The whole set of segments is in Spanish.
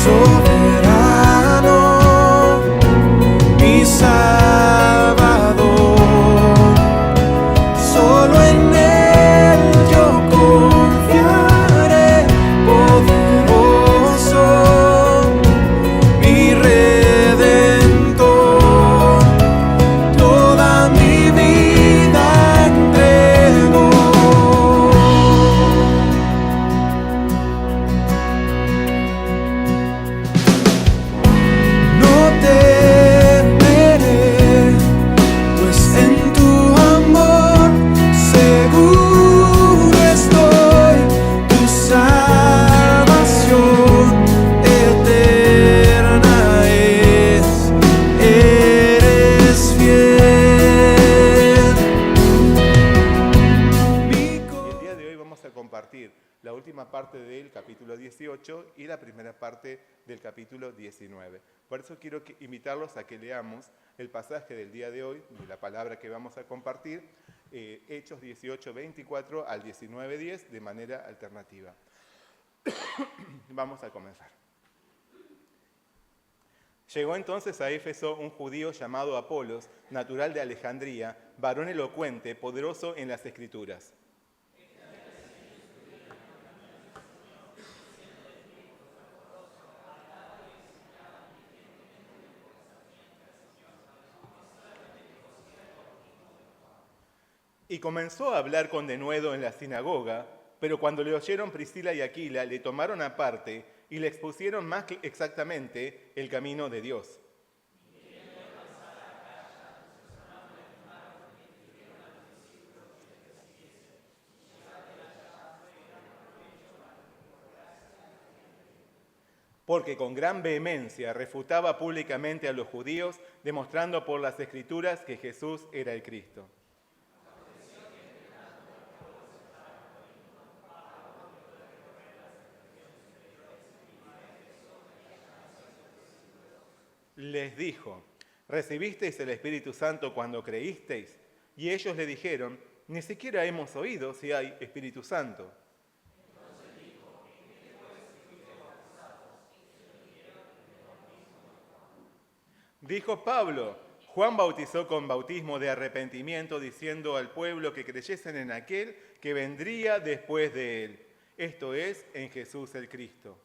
soberano, mi Salvador. Solo en Él yo confiaré, poderoso, mi Redentor. Toda mi vida entrego. No temeré, pues en tu amor seguro estoy. Tu salvación eterna es, eres fiel. Y el día de hoy vamos a compartir la última parte del capítulo 18 y la primera parte del capítulo 19. Por eso quiero invitarlos a que leamos el pasaje del día de hoy, de la palabra que vamos a compartir, Hechos 18, 24 al 19, 10, de manera alternativa. Vamos a comenzar. Llegó entonces a Éfeso un judío llamado Apolos, natural de Alejandría, varón elocuente, poderoso en las Escrituras. Y comenzó a hablar con denuedo en la sinagoga, pero cuando le oyeron Priscila y Aquila, le tomaron aparte y le expusieron más exactamente el camino de Dios. Porque con gran vehemencia refutaba públicamente a los judíos, demostrando por las Escrituras que Jesús era el Cristo. Les dijo: ¿recibisteis el Espíritu Santo cuando creísteis? Y ellos le dijeron: ni siquiera hemos oído si hay Espíritu Santo. Dijo Pablo: Juan bautizó con bautismo de arrepentimiento, diciendo al pueblo que creyesen en aquel que vendría después de él, esto es, en Jesús el Cristo.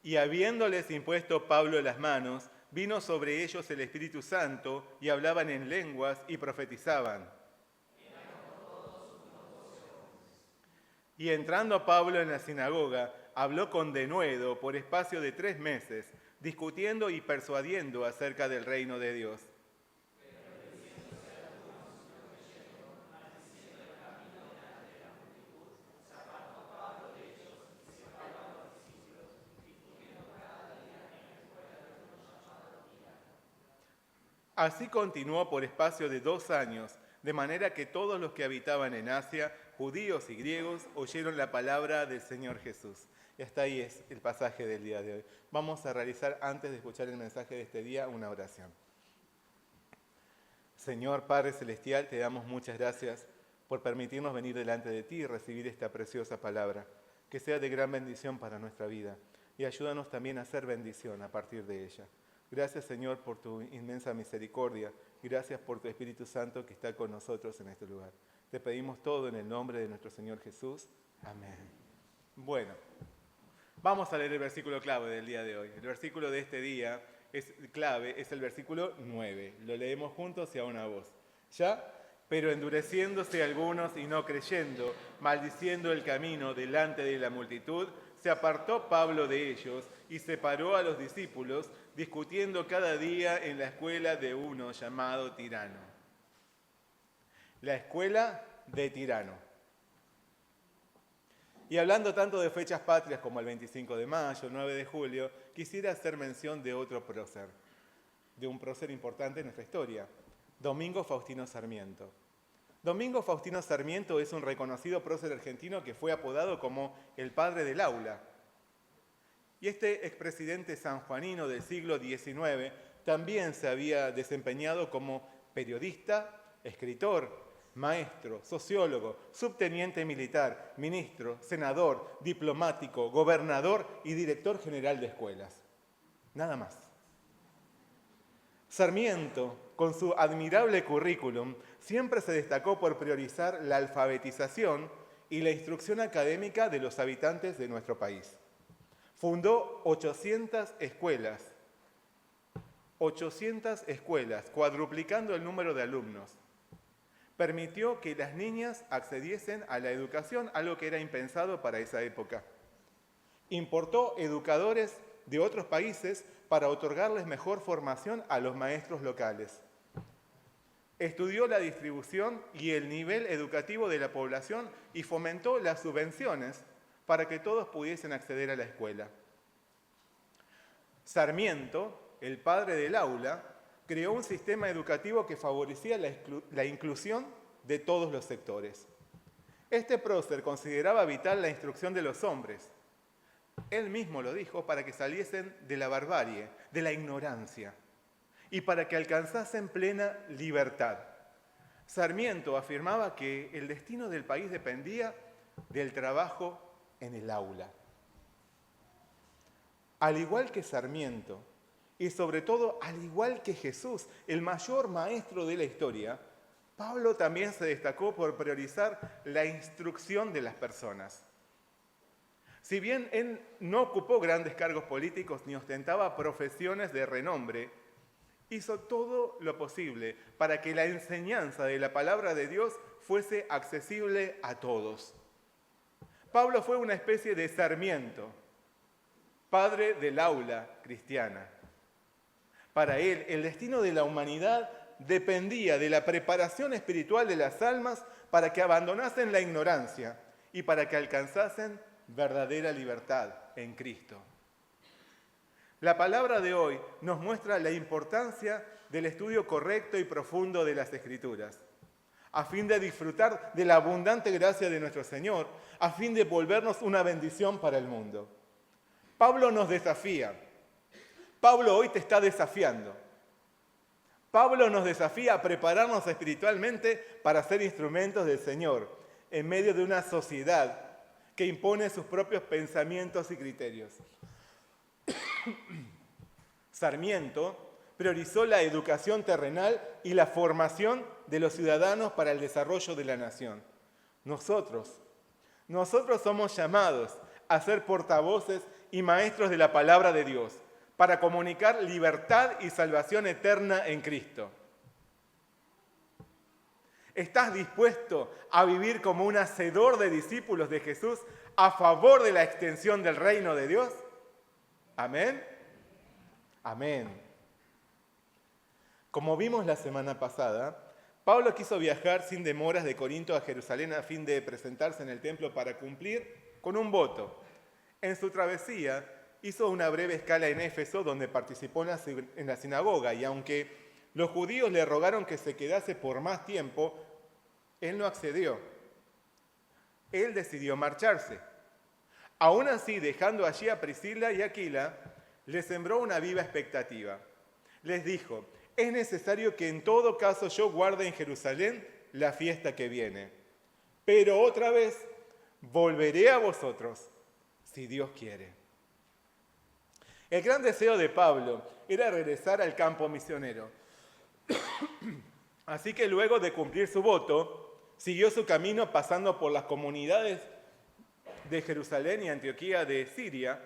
Y habiéndoles impuesto Pablo las manos, vino sobre ellos el Espíritu Santo, y hablaban en lenguas y profetizaban. Y entrando Pablo en la sinagoga, habló con denuedo por espacio de 3 meses, discutiendo y persuadiendo acerca del reino de Dios. Así continuó por espacio de 2 años, de manera que todos los que habitaban en Asia, judíos y griegos, oyeron la palabra del Señor Jesús. Y hasta ahí es el pasaje del día de hoy. Vamos a realizar, antes de escuchar el mensaje de este día, una oración. Señor Padre Celestial, te damos muchas gracias por permitirnos venir delante de ti y recibir esta preciosa palabra, que sea de gran bendición para nuestra vida. Y ayúdanos también a hacer bendición a partir de ella. Gracias, Señor, por tu inmensa misericordia. Gracias por tu Espíritu Santo que está con nosotros en este lugar. Te pedimos todo en el nombre de nuestro Señor Jesús. Amén. Bueno, vamos a leer el versículo clave del día de hoy. El versículo de este día clave es el versículo 9. Lo leemos juntos y a una voz. ¿Ya? Pero endureciéndose algunos y no creyendo, maldiciendo el camino delante de la multitud, se apartó Pablo de ellos y separó a los discípulos, discutiendo cada día en la escuela de uno llamado Tirano. La escuela de Tirano. Y hablando tanto de fechas patrias como el 25 de mayo, el 9 de julio, quisiera hacer mención de otro prócer, de un prócer importante en nuestra historia, Domingo Faustino Sarmiento. Domingo Faustino Sarmiento es un reconocido prócer argentino que fue apodado como el padre del aula. Y este expresidente sanjuanino del siglo XIX también se había desempeñado como periodista, escritor, maestro, sociólogo, subteniente militar, ministro, senador, diplomático, gobernador y director general de escuelas. Nada más. Sarmiento, con su admirable currículum, siempre se destacó por priorizar la alfabetización y la instrucción académica de los habitantes de nuestro país. Fundó 800 escuelas, cuadruplicando el número de alumnos. Permitió que las niñas accediesen a la educación, algo que era impensado para esa época. Importó educadores de otros países para otorgarles mejor formación a los maestros locales. Estudió la distribución y el nivel educativo de la población y fomentó las subvenciones para que todos pudiesen acceder a la escuela. Sarmiento, el padre del aula, creó un sistema educativo que favorecía la inclusión de todos los sectores. Este prócer consideraba vital la instrucción de los hombres. Él mismo lo dijo, para que saliesen de la barbarie, de la ignorancia, y para que alcanzasen plena libertad. Sarmiento afirmaba que el destino del país dependía del trabajo en el aula. Al igual que Sarmiento, y sobre todo al igual que Jesús, el mayor maestro de la historia, Pablo también se destacó por priorizar la instrucción de las personas. Si bien él no ocupó grandes cargos políticos ni ostentaba profesiones de renombre, hizo todo lo posible para que la enseñanza de la palabra de Dios fuese accesible a todos. Pablo fue una especie de Sarmiento, padre del aula cristiana. Para él, el destino de la humanidad dependía de la preparación espiritual de las almas para que abandonasen la ignorancia y para que alcanzasen verdadera libertad en Cristo. La palabra de hoy nos muestra la importancia del estudio correcto y profundo de las Escrituras, a fin de disfrutar de la abundante gracia de nuestro Señor, a fin de volvernos una bendición para el mundo. Pablo nos desafía. Pablo hoy te está desafiando. Pablo nos desafía a prepararnos espiritualmente para ser instrumentos del Señor en medio de una sociedad que impone sus propios pensamientos y criterios. Sarmiento priorizó la educación terrenal y la formación de los ciudadanos para el desarrollo de la nación. Nosotros somos llamados a ser portavoces y maestros de la palabra de Dios para comunicar libertad y salvación eterna en Cristo. ¿Estás dispuesto a vivir como un hacedor de discípulos de Jesús a favor de la extensión del reino de Dios? ¿Amén? Amén. Como vimos la semana pasada, Pablo quiso viajar sin demoras de Corinto a Jerusalén a fin de presentarse en el templo para cumplir con un voto. En su travesía hizo una breve escala en Éfeso, donde participó en la sinagoga, y aunque los judíos le rogaron que se quedase por más tiempo, él no accedió. Él decidió marcharse. Aún así, dejando allí a Priscila y Aquila, les sembró una viva expectativa. Les dijo: es necesario que en todo caso yo guarde en Jerusalén la fiesta que viene. Pero otra vez volveré a vosotros, si Dios quiere. El gran deseo de Pablo era regresar al campo misionero. Así que luego de cumplir su voto, siguió su camino pasando por las comunidades de Jerusalén y Antioquía de Siria.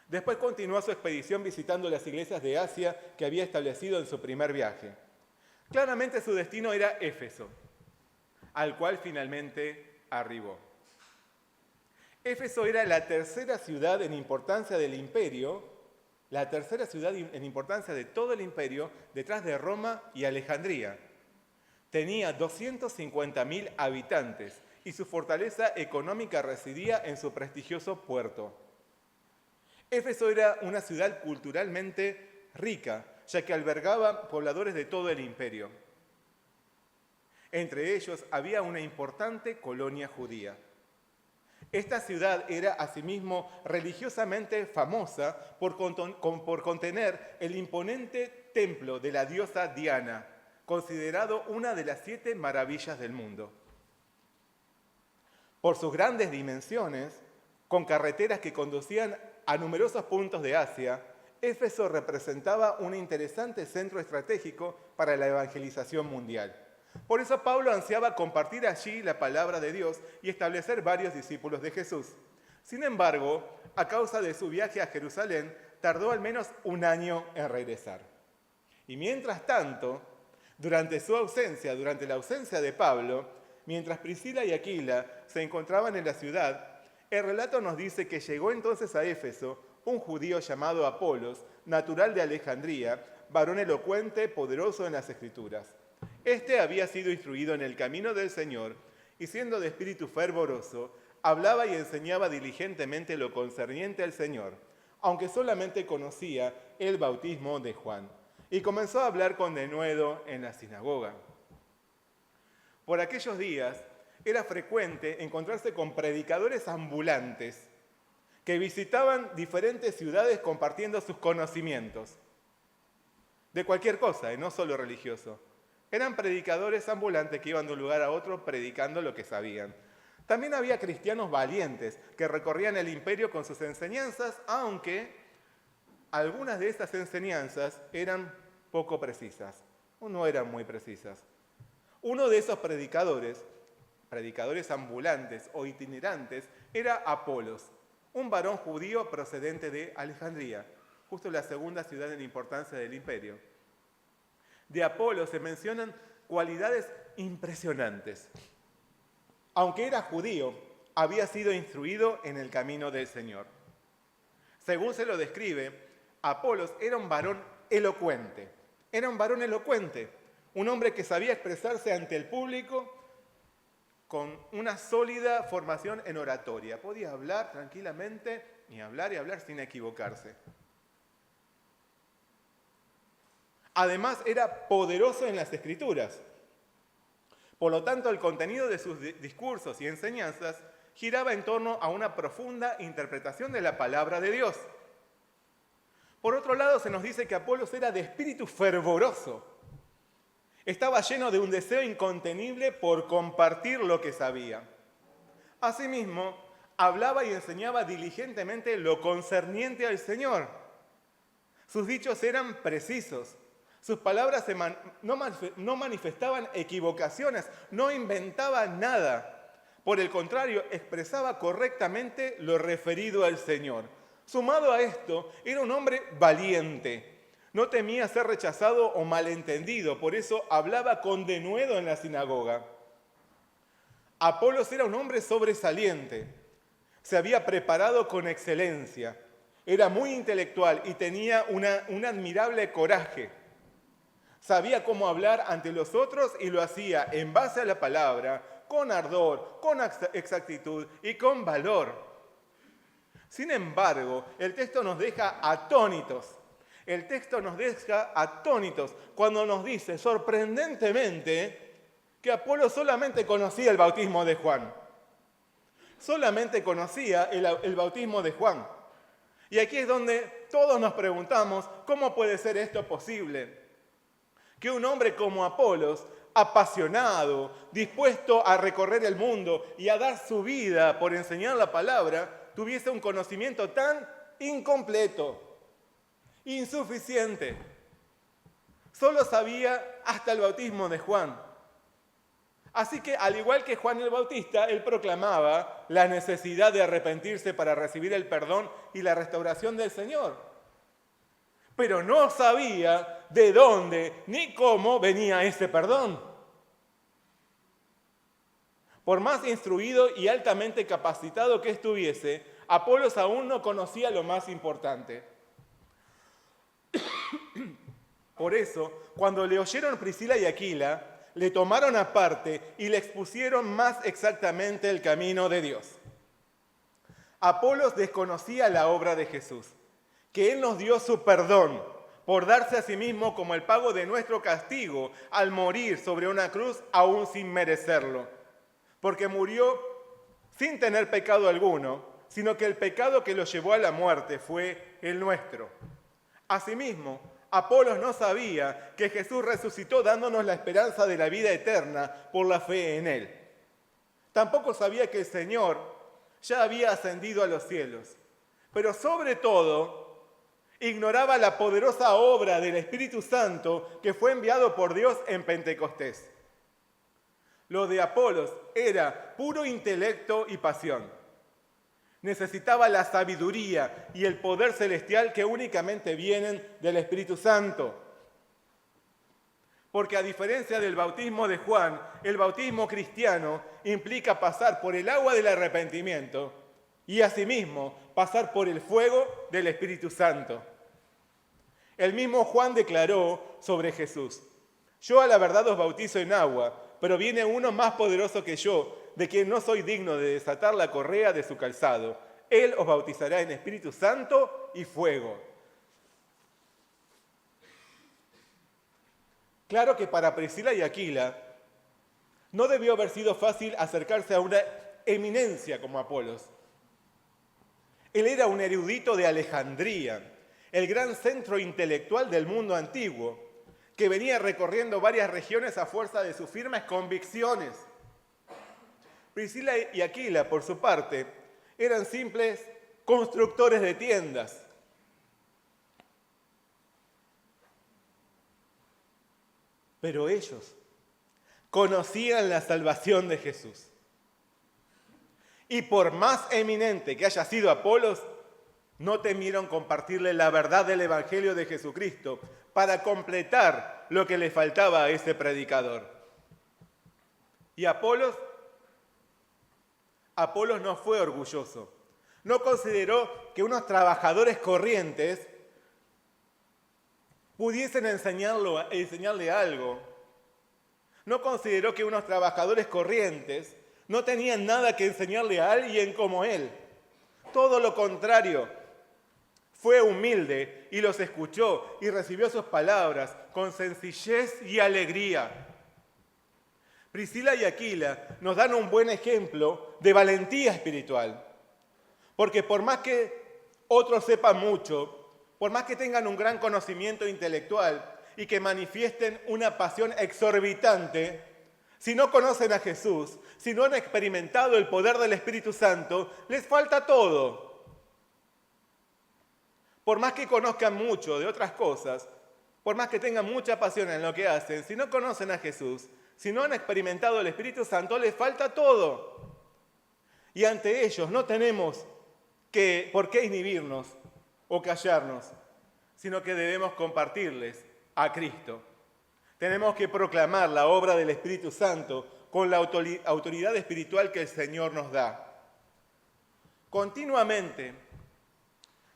Después continuó su expedición visitando las iglesias de Asia que había establecido en su primer viaje. Claramente su destino era Éfeso, al cual finalmente arribó. Éfeso era la tercera ciudad en importancia del imperio, la tercera ciudad en importancia de todo el imperio, detrás de Roma y Alejandría. Tenía 250.000 habitantes y su fortaleza económica residía en su prestigioso puerto. Éfeso era una ciudad culturalmente rica, ya que albergaba pobladores de todo el imperio. Entre ellos había una importante colonia judía. Esta ciudad era asimismo religiosamente famosa por contener el imponente templo de la diosa Diana, considerado una de las 7 maravillas del mundo. Por sus grandes dimensiones, con carreteras que conducían a numerosos puntos de Asia, Éfeso representaba un interesante centro estratégico para la evangelización mundial. Por eso Pablo ansiaba compartir allí la palabra de Dios y establecer varios discípulos de Jesús. Sin embargo, a causa de su viaje a Jerusalén, tardó al menos un año en regresar. Y mientras tanto, durante la ausencia de Pablo, mientras Priscila y Aquila se encontraban en la ciudad, el relato nos dice que llegó entonces a Éfeso un judío llamado Apolos, natural de Alejandría, varón elocuente, poderoso en las Escrituras. Este había sido instruido en el camino del Señor y siendo de espíritu fervoroso, hablaba y enseñaba diligentemente lo concerniente al Señor, aunque solamente conocía el bautismo de Juan. Y comenzó a hablar con denuedo en la sinagoga. Por aquellos días era frecuente encontrarse con predicadores ambulantes que visitaban diferentes ciudades compartiendo sus conocimientos. De cualquier cosa, no solo religioso. Eran predicadores ambulantes que iban de un lugar a otro predicando lo que sabían. También había cristianos valientes que recorrían el imperio con sus enseñanzas, aunque algunas de estas enseñanzas eran poco precisas, o no eran muy precisas. Uno de esos predicadores ambulantes o itinerantes, era Apolos, un varón judío procedente de Alejandría, justo la segunda ciudad en importancia del imperio. De Apolos se mencionan cualidades impresionantes. Aunque era judío, había sido instruido en el camino del Señor. Según se lo describe, Apolos era un varón elocuente. Era un varón elocuente, un hombre que sabía expresarse ante el público con una sólida formación en oratoria. Podía hablar tranquilamente y hablar sin equivocarse. Además, era poderoso en las Escrituras. Por lo tanto, el contenido de sus discursos y enseñanzas giraba en torno a una profunda interpretación de la palabra de Dios. Por otro lado, se nos dice que Apolos era de espíritu fervoroso. Estaba lleno de un deseo incontenible por compartir lo que sabía. Asimismo, hablaba y enseñaba diligentemente lo concerniente al Señor. Sus dichos eran precisos. Sus palabras no manifestaban equivocaciones, no inventaba nada. Por el contrario, expresaba correctamente lo referido al Señor. Sumado a esto, era un hombre valiente. No temía ser rechazado o malentendido, por eso hablaba con denuedo en la sinagoga. Apolos era un hombre sobresaliente. Se había preparado con excelencia. Era muy intelectual y tenía un admirable coraje. Sabía cómo hablar ante los otros y lo hacía en base a la palabra, con ardor, con exactitud y con valor. Sin embargo, el texto nos deja atónitos. El texto nos deja atónitos cuando nos dice sorprendentemente que Apolo solamente conocía el bautismo de Juan. Solamente conocía el bautismo de Juan. Y aquí es donde todos nos preguntamos, ¿cómo puede ser esto posible? Que un hombre como Apolos, apasionado, dispuesto a recorrer el mundo y a dar su vida por enseñar la palabra, tuviese un conocimiento tan incompleto, insuficiente. Solo sabía hasta el bautismo de Juan. Así que, al igual que Juan el Bautista, él proclamaba la necesidad de arrepentirse para recibir el perdón y la restauración del Señor. Pero no sabía de dónde ni cómo venía ese perdón. Por más instruido y altamente capacitado que estuviese, Apolos aún no conocía lo más importante. Por eso, cuando le oyeron Priscila y Aquila, le tomaron aparte y le expusieron más exactamente el camino de Dios. Apolos desconocía la obra de Jesús, que Él nos dio su perdón por darse a sí mismo como el pago de nuestro castigo al morir sobre una cruz aún sin merecerlo, porque murió sin tener pecado alguno, sino que el pecado que lo llevó a la muerte fue el nuestro. Asimismo, Apolos no sabía que Jesús resucitó dándonos la esperanza de la vida eterna por la fe en Él. Tampoco sabía que el Señor ya había ascendido a los cielos. Pero sobre todo, ignoraba la poderosa obra del Espíritu Santo que fue enviado por Dios en Pentecostés. Lo de Apolos era puro intelecto y pasión. Necesitaba la sabiduría y el poder celestial que únicamente vienen del Espíritu Santo. Porque a diferencia del bautismo de Juan, el bautismo cristiano implica pasar por el agua del arrepentimiento y asimismo pasar por el fuego del Espíritu Santo. El mismo Juan declaró sobre Jesús: yo a la verdad os bautizo en agua, pero viene uno más poderoso que yo, de quien no soy digno de desatar la correa de su calzado. Él os bautizará en Espíritu Santo y fuego. Claro que para Priscila y Aquila no debió haber sido fácil acercarse a una eminencia como Apolos. Él era un erudito de Alejandría, el gran centro intelectual del mundo antiguo, que venía recorriendo varias regiones a fuerza de sus firmes convicciones. Priscila y Aquila, por su parte, eran simples constructores de tiendas. Pero ellos conocían la salvación de Jesús. Y por más eminente que haya sido Apolos, no temieron compartirle la verdad del Evangelio de Jesucristo para completar lo que le faltaba a ese predicador. Y Apolos no fue orgulloso. No consideró que unos trabajadores corrientes pudiesen enseñarle algo. No consideró que unos trabajadores corrientes no tenían nada que enseñarle a alguien como él. Todo lo contrario, fue humilde y los escuchó y recibió sus palabras con sencillez y alegría. Priscila y Aquila nos dan un buen ejemplo de valentía espiritual. Porque por más que otros sepan mucho, por más que tengan un gran conocimiento intelectual y que manifiesten una pasión exorbitante, si no conocen a Jesús, si no han experimentado el poder del Espíritu Santo, les falta todo. Por más que conozcan mucho de otras cosas, por más que tengan mucha pasión en lo que hacen, si no conocen a Jesús, si no han experimentado el Espíritu Santo, les falta todo. Y ante ellos no tenemos por qué inhibirnos o callarnos, sino que debemos compartirles a Cristo. Tenemos que proclamar la obra del Espíritu Santo con la autoridad espiritual que el Señor nos da. Continuamente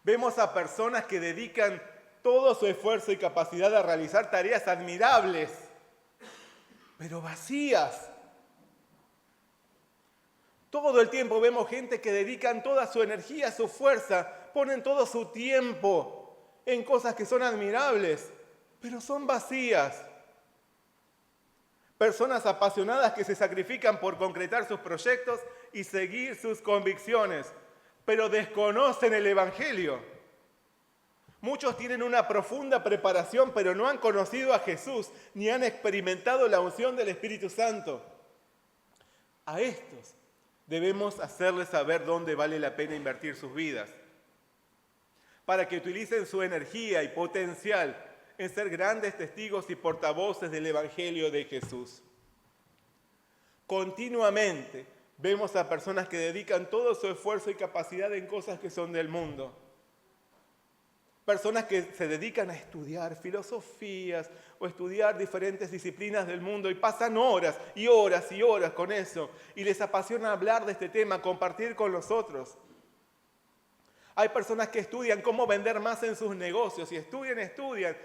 vemos a personas que dedican todo su esfuerzo y capacidad a realizar tareas admirables, pero vacías. Todo el tiempo vemos gente que dedican toda su energía, su fuerza, ponen todo su tiempo en cosas que son admirables, pero son vacías. Personas apasionadas que se sacrifican por concretar sus proyectos y seguir sus convicciones, pero desconocen el Evangelio. Muchos tienen una profunda preparación, pero no han conocido a Jesús, ni han experimentado la unción del Espíritu Santo. A estos debemos hacerles saber dónde vale la pena invertir sus vidas, para que utilicen su energía y potencial en ser grandes testigos y portavoces del Evangelio de Jesús. Continuamente vemos a personas que dedican todo su esfuerzo y capacidad en cosas que son del mundo. Personas que se dedican a estudiar filosofías o estudiar diferentes disciplinas del mundo y pasan horas y horas y horas con eso y les apasiona hablar de este tema, compartir con los otros. Hay personas que estudian cómo vender más en sus negocios y estudian,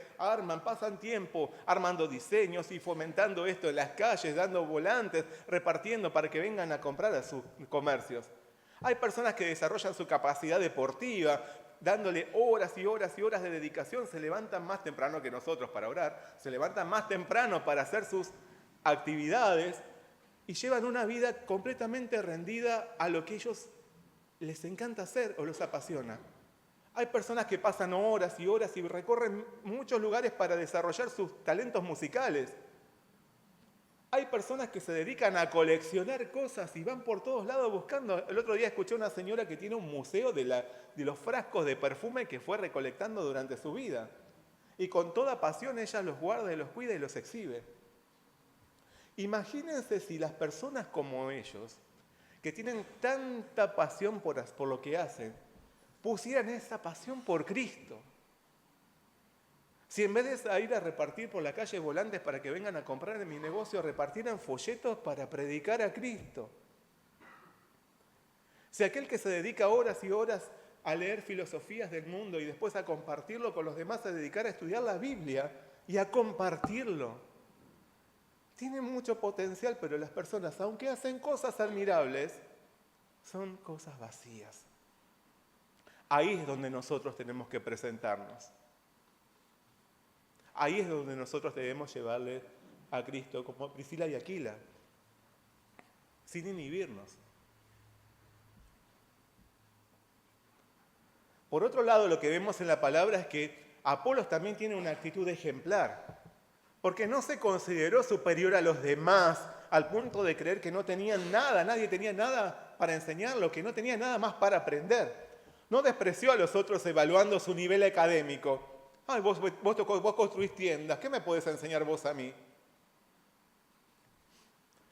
pasan tiempo armando diseños y fomentando esto en las calles, dando volantes, repartiendo para que vengan a comprar a sus comercios. Hay personas que desarrollan su capacidad deportiva, dándole horas y horas y horas de dedicación, se levantan más temprano que nosotros para orar, se levantan más temprano para hacer sus actividades y llevan una vida completamente rendida a lo que ellos les encanta hacer o los apasiona. Hay personas que pasan horas y horas y recorren muchos lugares para desarrollar sus talentos musicales. Hay personas que se dedican a coleccionar cosas y van por todos lados buscando. El otro día escuché a una señora que tiene un museo de los frascos de perfume que fue recolectando durante su vida. Y con toda pasión ella los guarda y los cuida y los exhibe. Imagínense si las personas como ellos, que tienen tanta pasión por lo que hacen, pusieran esa pasión por Cristo. Si en vez de ir a repartir por la calle volantes para que vengan a comprar en mi negocio, repartieran folletos para predicar a Cristo. Si aquel que se dedica horas y horas a leer filosofías del mundo y después a compartirlo con los demás, se dedicara a estudiar la Biblia y a compartirlo. Tiene mucho potencial, pero las personas, aunque hacen cosas admirables, son cosas vacías. Ahí es donde nosotros tenemos que presentarnos. Ahí es donde nosotros debemos llevarle a Cristo, como Priscila y Aquila, sin inhibirnos. Por otro lado, lo que vemos en la palabra es que Apolos también tiene una actitud ejemplar, porque no se consideró superior a los demás al punto de creer que no tenían nada, nadie tenía nada para enseñarlo, que no tenía nada más para aprender. No despreció a los otros evaluando su nivel académico. Ay, vos construís tiendas, ¿qué me podés enseñar vos a mí?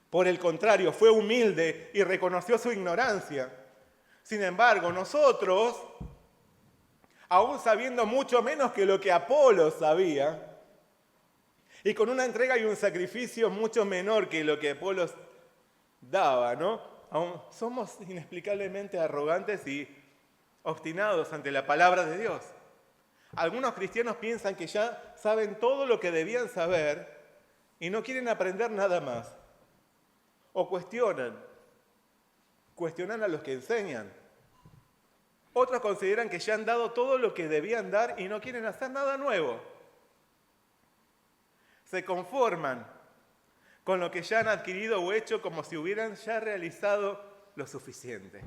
Por el contrario, fue humilde y reconoció su ignorancia. Sin embargo, nosotros, aún sabiendo mucho menos que lo que Apolos sabía, y con una entrega y un sacrificio mucho menor que lo que Apolos daba, ¿no? Aún somos inexplicablemente arrogantes y obstinados ante la palabra de Dios. Algunos cristianos piensan que ya saben todo lo que debían saber y no quieren aprender nada más. O cuestionan a los que enseñan. Otros consideran que ya han dado todo lo que debían dar y no quieren hacer nada nuevo. Se conforman con lo que ya han adquirido o hecho como si hubieran ya realizado lo suficiente.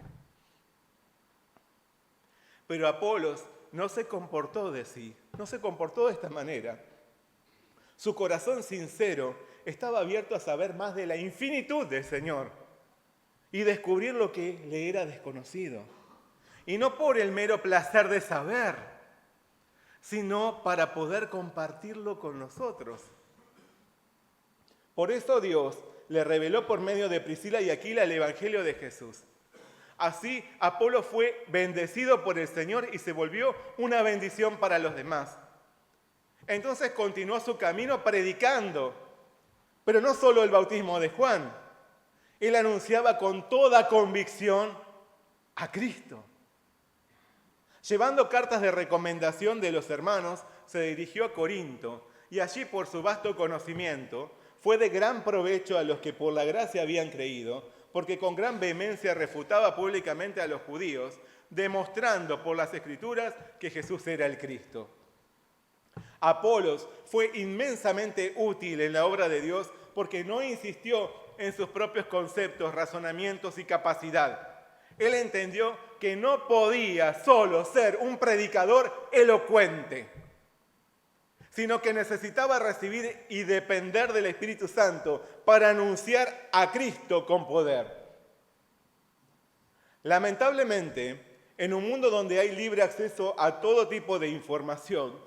Pero Apolos no se comportó de esta manera. Su corazón sincero estaba abierto a saber más de la infinitud del Señor y descubrir lo que le era desconocido. Y no por el mero placer de saber, sino para poder compartirlo con nosotros. Por eso Dios le reveló por medio de Priscila y Aquila el Evangelio de Jesús. Así, Apolo fue bendecido por el Señor y se volvió una bendición para los demás. Entonces continuó su camino predicando, pero no solo el bautismo de Juan. Él anunciaba con toda convicción a Cristo. Llevando cartas de recomendación de los hermanos, se dirigió a Corinto y allí, por su vasto conocimiento, fue de gran provecho a los que por la gracia habían creído, porque con gran vehemencia refutaba públicamente a los judíos, demostrando por las Escrituras que Jesús era el Cristo. Apolos fue inmensamente útil en la obra de Dios porque no insistió en sus propios conceptos, razonamientos y capacidad. Él entendió que no podía solo ser un predicador elocuente, sino que necesitaba recibir y depender del Espíritu Santo para anunciar a Cristo con poder. Lamentablemente, en un mundo donde hay libre acceso a todo tipo de información,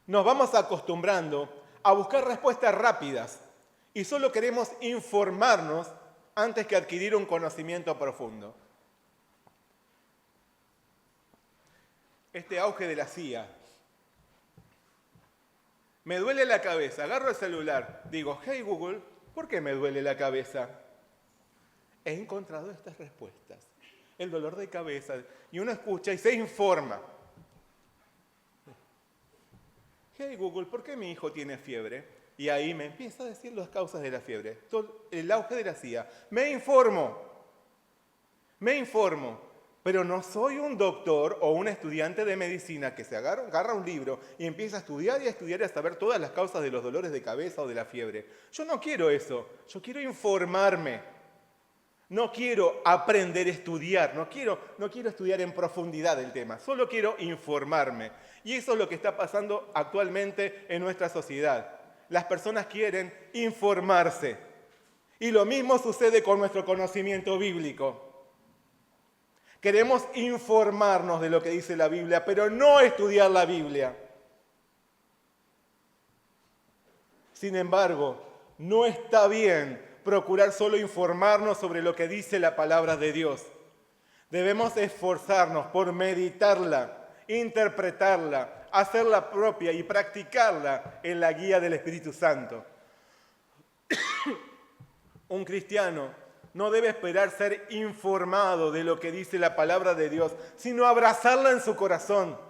nos vamos acostumbrando a buscar respuestas rápidas y solo queremos informarnos antes que adquirir un conocimiento profundo. Este auge de la CIA. Me duele la cabeza, agarro el celular, digo, hey Google, ¿por qué me duele la cabeza? He encontrado estas respuestas. El dolor de cabeza. Y uno escucha y se informa. Hey Google, ¿por qué mi hijo tiene fiebre? Y ahí me empieza a decir las causas de la fiebre. El auge de la CIA. Me informo. Pero no soy un doctor o un estudiante de medicina que se agarra un libro y empieza a estudiar y a saber todas las causas de los dolores de cabeza o de la fiebre. Yo no quiero eso. Yo quiero informarme. No quiero aprender a estudiar, no quiero estudiar en profundidad el tema, solo quiero informarme. Y eso es lo que está pasando actualmente en nuestra sociedad. Las personas quieren informarse. Y lo mismo sucede con nuestro conocimiento bíblico. Queremos informarnos de lo que dice la Biblia, pero no estudiar la Biblia. Sin embargo, no está bien procurar solo informarnos sobre lo que dice la palabra de Dios. Debemos esforzarnos por meditarla, interpretarla, hacerla propia y practicarla en la guía del Espíritu Santo. Un cristiano no debe esperar ser informado de lo que dice la palabra de Dios, sino abrazarla en su corazón.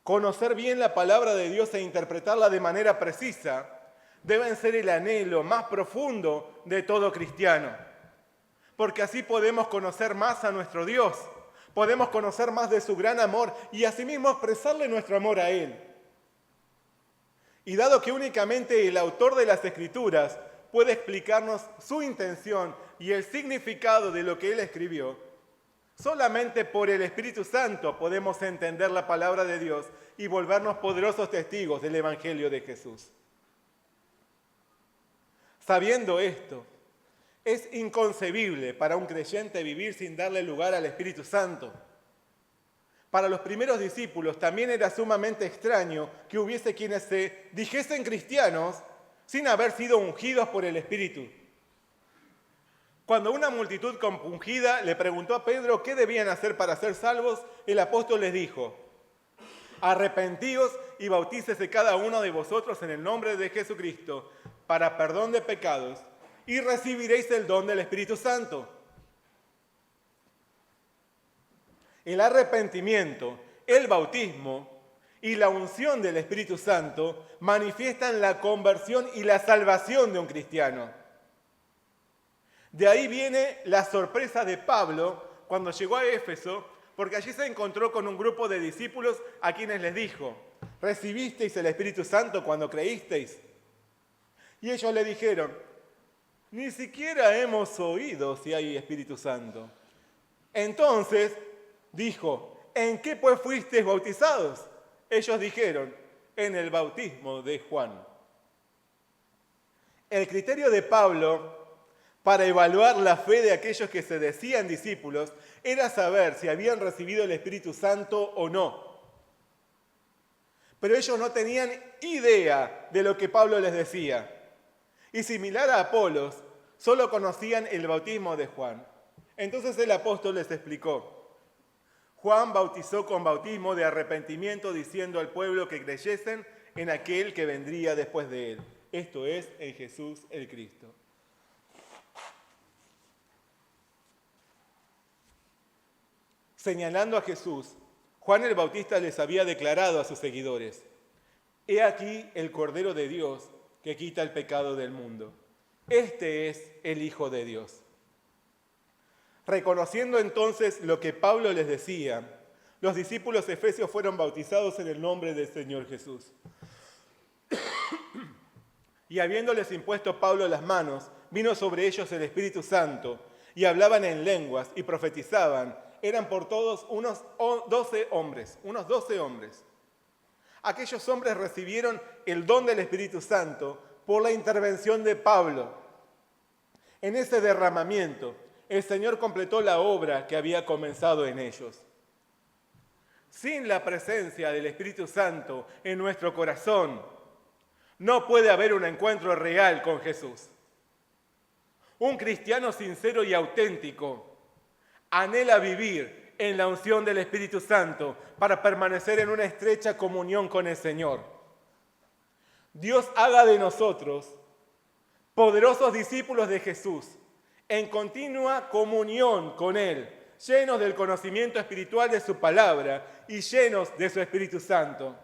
Conocer bien la palabra de Dios e interpretarla de manera precisa deben ser el anhelo más profundo de todo cristiano. Porque así podemos conocer más a nuestro Dios, podemos conocer más de su gran amor y asimismo expresarle nuestro amor a Él. Y dado que únicamente el autor de las Escrituras puede explicarnos su intención y el significado de lo que Él escribió, solamente por el Espíritu Santo podemos entender la palabra de Dios y volvernos poderosos testigos del Evangelio de Jesús. Sabiendo esto, es inconcebible para un creyente vivir sin darle lugar al Espíritu Santo. Para los primeros discípulos también era sumamente extraño que hubiese quienes se dijesen cristianos sin haber sido ungidos por el Espíritu. Cuando una multitud compungida le preguntó a Pedro qué debían hacer para ser salvos, el apóstol les dijo: arrepentíos y bautícese cada uno de vosotros en el nombre de Jesucristo para perdón de pecados y recibiréis el don del Espíritu Santo. El arrepentimiento, el bautismo y la unción del Espíritu Santo manifiestan la conversión y la salvación de un cristiano. De ahí viene la sorpresa de Pablo cuando llegó a Éfeso, porque allí se encontró con un grupo de discípulos a quienes les dijo: ¿recibisteis el Espíritu Santo cuando creísteis? Y ellos le dijeron: ni siquiera hemos oído si hay Espíritu Santo. Entonces dijo: ¿en qué pues fuisteis bautizados? Ellos dijeron: en el bautismo de Juan. El criterio de Pablo para evaluar la fe de aquellos que se decían discípulos era saber si habían recibido el Espíritu Santo o no. Pero ellos no tenían idea de lo que Pablo les decía. Y similar a Apolos, solo conocían el bautismo de Juan. Entonces el apóstol les explicó: Juan bautizó con bautismo de arrepentimiento, diciendo al pueblo que creyesen en aquel que vendría después de él, esto es, en Jesús el Cristo. Señalando a Jesús, Juan el Bautista les había declarado a sus seguidores: he aquí el Cordero de Dios que quita el pecado del mundo. Este es el Hijo de Dios. Reconociendo entonces lo que Pablo les decía, los discípulos efesios fueron bautizados en el nombre del Señor Jesús. Y habiéndoles impuesto Pablo las manos, vino sobre ellos el Espíritu Santo, y hablaban en lenguas y profetizaban. Eran por todos unos 12 hombres. Aquellos hombres recibieron el don del Espíritu Santo por la intervención de Pablo. En ese derramamiento, el Señor completó la obra que había comenzado en ellos. Sin la presencia del Espíritu Santo en nuestro corazón, no puede haber un encuentro real con Jesús. Un cristiano sincero y auténtico anhela vivir en la unción del Espíritu Santo para permanecer en una estrecha comunión con el Señor. Dios haga de nosotros poderosos discípulos de Jesús, en continua comunión con Él, llenos del conocimiento espiritual de su palabra y llenos de su Espíritu Santo.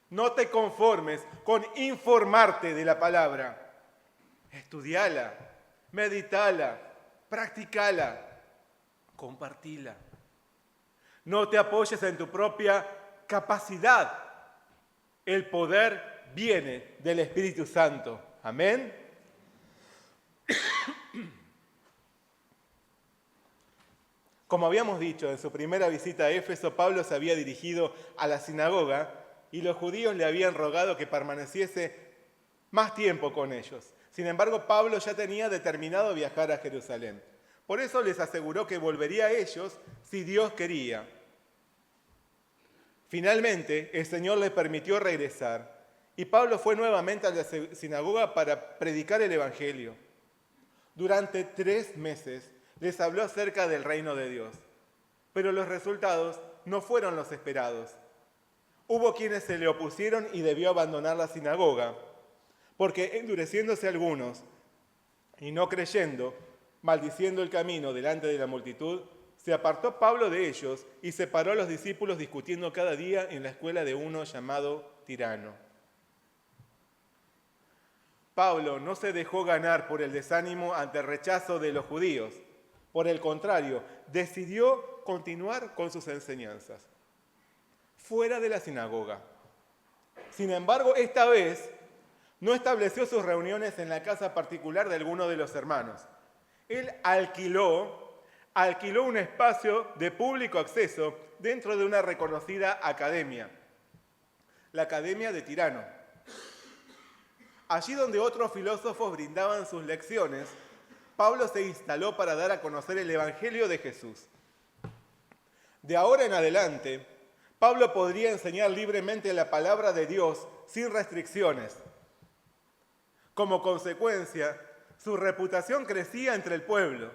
No te conformes con informarte de la palabra. Estudiala, meditala, practicala, compartila. No te apoyes en tu propia capacidad. El poder viene del Espíritu Santo. Amén. Como habíamos dicho, en su primera visita a Éfeso, Pablo se había dirigido a la sinagoga y los judíos le habían rogado que permaneciese más tiempo con ellos. Sin embargo, Pablo ya tenía determinado viajar a Jerusalén. Por eso les aseguró que volvería a ellos si Dios quería. Finalmente, el Señor le permitió regresar y Pablo fue nuevamente a la sinagoga para predicar el Evangelio. Durante 3 meses les habló acerca del reino de Dios, pero los resultados no fueron los esperados. Hubo quienes se le opusieron y debió abandonar la sinagoga, porque endureciéndose algunos y no creyendo, maldiciendo el camino delante de la multitud, se apartó Pablo de ellos y separó a los discípulos discutiendo cada día en la escuela de uno llamado Tirano. Pablo no se dejó ganar por el desánimo ante el rechazo de los judíos. Por el contrario, decidió continuar con sus enseñanzas, fuera de la sinagoga. Sin embargo, esta vez no estableció sus reuniones en la casa particular de alguno de los hermanos. Él alquiló un espacio de público acceso dentro de una reconocida academia, la Academia de Tirano. Allí donde otros filósofos brindaban sus lecciones, Pablo se instaló para dar a conocer el Evangelio de Jesús. De ahora en adelante, Pablo podría enseñar libremente la palabra de Dios sin restricciones. Como consecuencia, su reputación crecía entre el pueblo.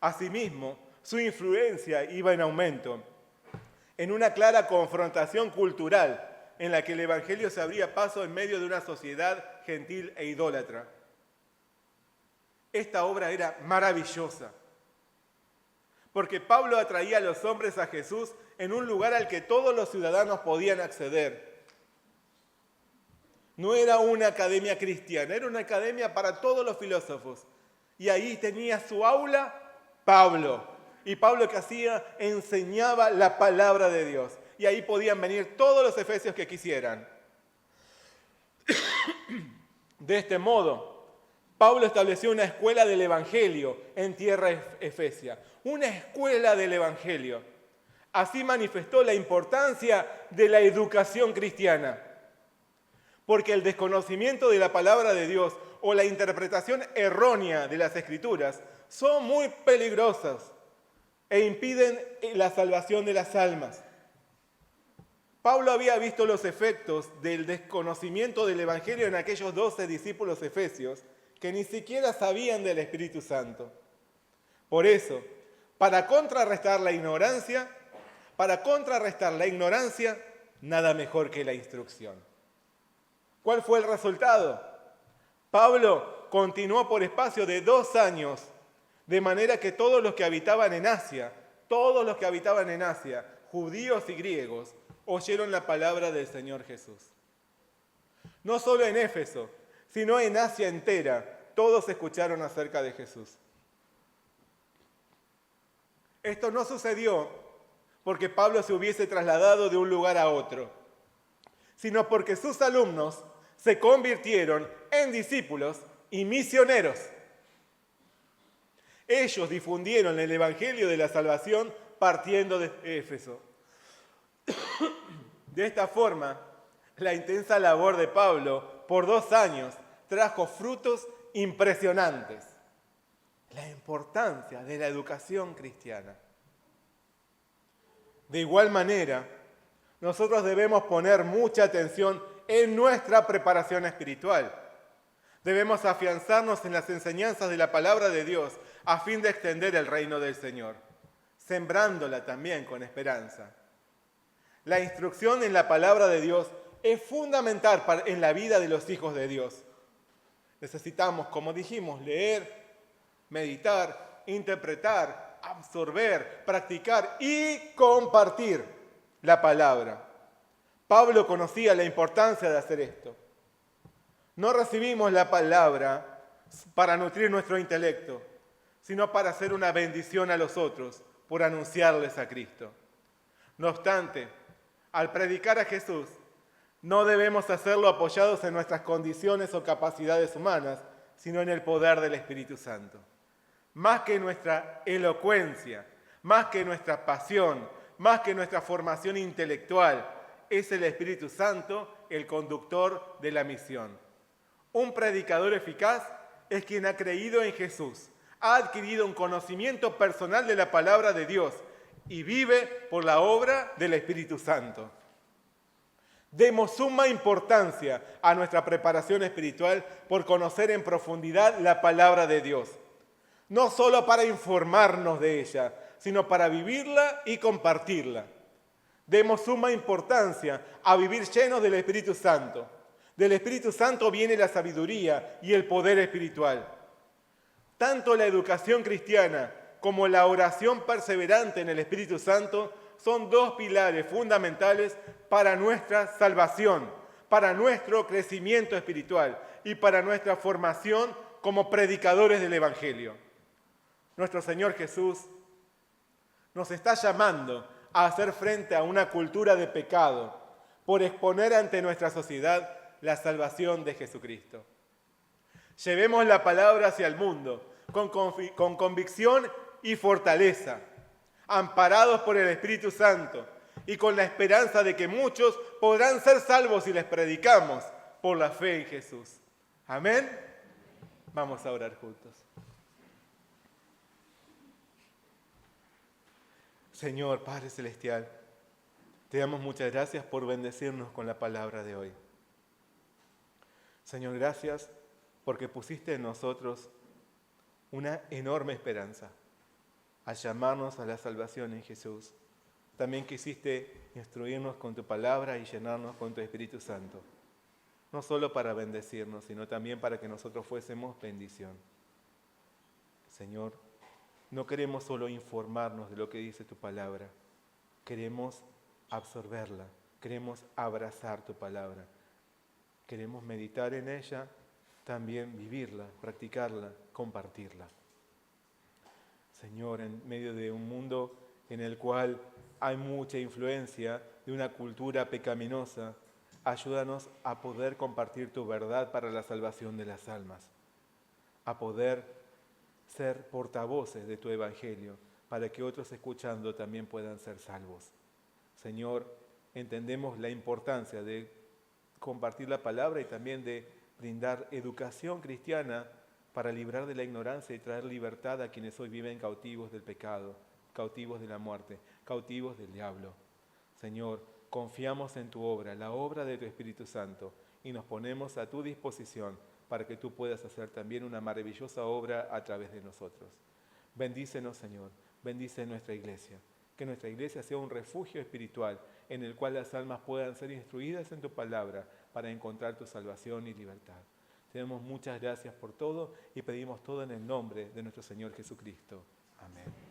Asimismo, su influencia iba en aumento, en una clara confrontación cultural en la que el Evangelio se abría paso en medio de una sociedad gentil e idólatra. Esta obra era maravillosa, porque Pablo atraía a los hombres a Jesús en un lugar al que todos los ciudadanos podían acceder. No era una academia cristiana, era una academia para todos los filósofos. Y ahí tenía su aula Pablo. Y Pablo, ¿qué hacía? Enseñaba la palabra de Dios. Y ahí podían venir todos los efesios que quisieran. De este modo, Pablo estableció una escuela del Evangelio en tierra efesia. Una escuela del Evangelio. Así manifestó la importancia de la educación cristiana. Porque el desconocimiento de la palabra de Dios o la interpretación errónea de las Escrituras son muy peligrosas e impiden la salvación de las almas. Pablo había visto los efectos del desconocimiento del Evangelio en aquellos 12 discípulos efesios que ni siquiera sabían del Espíritu Santo. Por eso, para contrarrestar la ignorancia, nada mejor que la instrucción. ¿Cuál fue el resultado? Pablo continuó por espacio de 2 años, de manera que todos los que habitaban en Asia, judíos y griegos, oyeron la palabra del Señor Jesús. No solo en Éfeso, sino en Asia entera, todos escucharon acerca de Jesús. Esto no sucedió porque Pablo se hubiese trasladado de un lugar a otro, sino porque sus alumnos se convirtieron en discípulos y misioneros. Ellos difundieron el Evangelio de la salvación partiendo de Éfeso. De esta forma, la intensa labor de Pablo por 2 años trajo frutos impresionantes. La importancia de la educación cristiana. De igual manera, nosotros debemos poner mucha atención en nuestra preparación espiritual. Debemos afianzarnos en las enseñanzas de la palabra de Dios a fin de extender el reino del Señor, sembrándola también con esperanza. La instrucción en la palabra de Dios es fundamental en la vida de los hijos de Dios. Necesitamos, como dijimos, leer, meditar, interpretar, absorber, practicar y compartir la palabra. Pablo conocía la importancia de hacer esto. No recibimos la palabra para nutrir nuestro intelecto, sino para hacer una bendición a los otros por anunciarles a Cristo. No obstante, al predicar a Jesús, No debemos hacerlo apoyados en nuestras condiciones o capacidades humanas, sino en el poder del Espíritu Santo. Más que nuestra elocuencia, más que nuestra pasión, más que nuestra formación intelectual, es el Espíritu Santo el conductor de la misión. Un predicador eficaz es quien ha creído en Jesús, ha adquirido un conocimiento personal de la palabra de Dios y vive por la obra del Espíritu Santo. Demos suma importancia a nuestra preparación espiritual por conocer en profundidad la palabra de Dios. No solo para informarnos de ella, sino para vivirla y compartirla. Demos suma importancia a vivir llenos del Espíritu Santo. Del Espíritu Santo viene la sabiduría y el poder espiritual. Tanto la educación cristiana como la oración perseverante en el Espíritu Santo son dos pilares fundamentales para nuestra salvación, para nuestro crecimiento espiritual y para nuestra formación como predicadores del Evangelio. Nuestro Señor Jesús nos está llamando a hacer frente a una cultura de pecado por exponer ante nuestra sociedad la salvación de Jesucristo. Llevemos la palabra hacia el mundo con convicción y fortaleza, amparados por el Espíritu Santo y con la esperanza de que muchos podrán ser salvos si les predicamos por la fe en Jesús. Amén. Vamos a orar juntos. Señor, Padre Celestial, te damos muchas gracias por bendecirnos con la palabra de hoy. Señor, gracias porque pusiste en nosotros una enorme esperanza al llamarnos a la salvación en Jesús. También quisiste instruirnos con tu palabra y llenarnos con tu Espíritu Santo. No solo para bendecirnos, sino también para que nosotros fuésemos bendición. Señor, no queremos solo informarnos de lo que dice tu palabra. Queremos absorberla, queremos abrazar tu palabra. Queremos meditar en ella, también vivirla, practicarla, compartirla. Señor, en medio de un mundo en el cual hay mucha influencia de una cultura pecaminosa, ayúdanos a poder compartir tu verdad para la salvación de las almas, a poder ser portavoces de tu evangelio, para que otros escuchando también puedan ser salvos. Señor, entendemos la importancia de compartir la palabra y también de brindar educación cristiana para librar de la ignorancia y traer libertad a quienes hoy viven cautivos del pecado, cautivos de la muerte, cautivos del diablo. Señor, confiamos en tu obra, la obra de tu Espíritu Santo, y nos ponemos a tu disposición para que tú puedas hacer también una maravillosa obra a través de nosotros. Bendícenos, Señor, bendice nuestra iglesia, que nuestra iglesia sea un refugio espiritual en el cual las almas puedan ser instruidas en tu palabra para encontrar tu salvación y libertad. Te damos muchas gracias por todo y pedimos todo en el nombre de nuestro Señor Jesucristo. Amén.